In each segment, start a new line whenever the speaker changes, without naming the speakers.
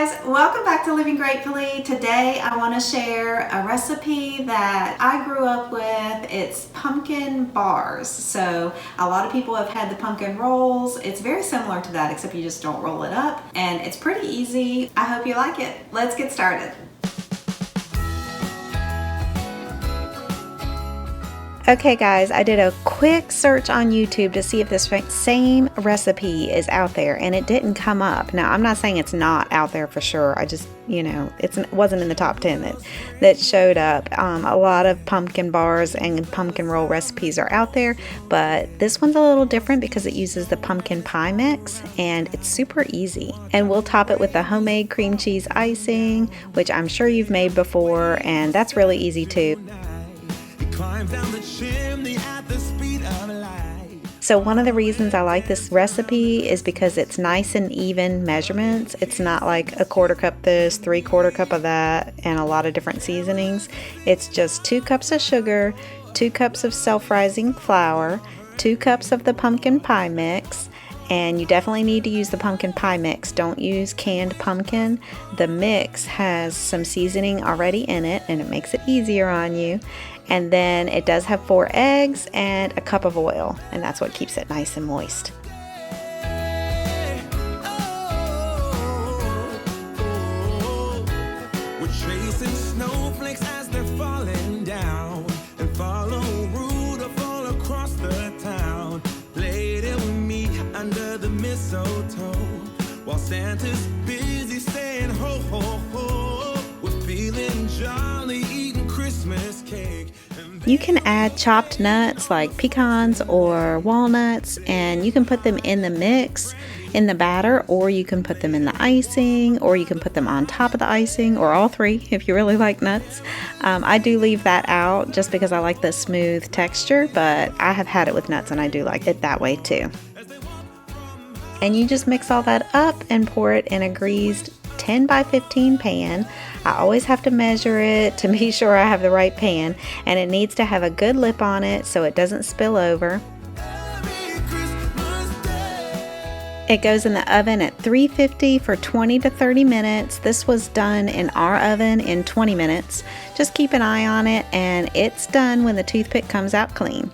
guys, welcome back to Living Gratefully. Today I want to share a recipe that I grew up with. It's pumpkin bars. So a lot of people have had the pumpkin rolls. It's very similar to that, except you just don't roll it up, and it's pretty easy. I hope you like it. Let's get started. Okay guys, I did a quick search on YouTube to see if this same recipe is out there, and it didn't come up. Now, I'm not saying it's not out there for sure. I just, it wasn't in the top 10 that showed up. A lot of pumpkin bars and pumpkin roll recipes are out there, but this one's a little different because it uses the pumpkin pie mix, and it's super easy. And we'll top it with the homemade cream cheese icing, which I'm sure you've made before, and that's really easy too. So one of the reasons I like this recipe is because it's nice and even measurements. It's not like a quarter cup this, 3/4 cup of that, and a lot of different seasonings. It's just 2 cups of sugar, 2 cups of self-rising flour, 2 cups of the pumpkin pie mix, and you definitely need to use the pumpkin pie mix. Don't use canned pumpkin. The mix has some seasoning already in it, and it makes it easier on you. And then it does have 4 eggs and a cup of oil, and that's what keeps it nice and moist.
We're chasing snowflakes as they're falling down, and follow Rudolph all across the town. Lady, we meet under the mistletoe, while Santa's busy saying ho, ho, ho. We're feeling jolly, eating Christmas cake.
You can add chopped nuts like pecans or walnuts, and you can put them in the mix, in the batter, or you can put them in the icing, or you can put them on top of the icing, or all 3 if you really like nuts. I do leave that out just because I like the smooth texture, but I have had it with nuts and I do like it that way too. And you just mix all that up and pour it in a greased 10 by 15 pan. I always have to measure it to be sure I have the right pan, and it needs to have a good lip on it so it doesn't spill over. It goes in the oven at 350 for 20 to 30 minutes. This was done in our oven in 20 minutes. Just keep an eye on it, and it's done when the toothpick comes out clean.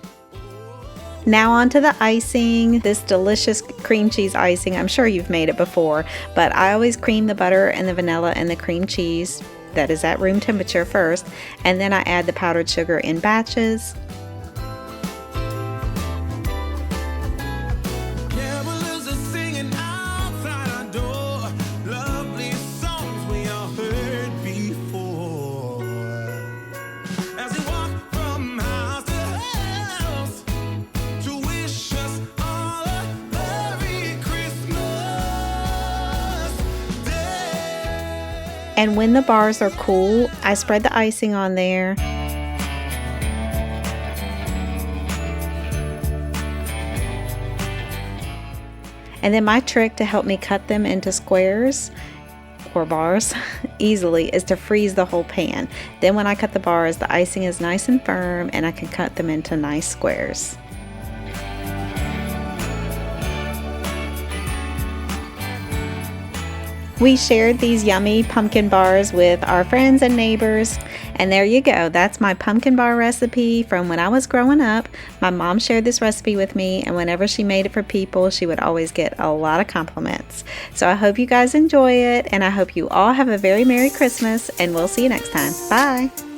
Now on to the icing, this delicious cream cheese icing. I'm sure you've made it before, but I always cream the butter and the vanilla and the cream cheese that is at room temperature first, and then I add the powdered sugar in batches. And when the bars are cool, I spread the icing on there. And then my trick to help me cut them into squares or bars easily is to freeze the whole pan. Then when I cut the bars, the icing is nice and firm, and I can cut them into nice squares. We shared these yummy pumpkin bars with our friends and neighbors, and there you go. That's my pumpkin bar recipe from when I was growing up. My mom shared this recipe with me, and whenever she made it for people, she would always get a lot of compliments. So I hope you guys enjoy it, and I hope you all have a very Merry Christmas, and we'll see you next time. Bye!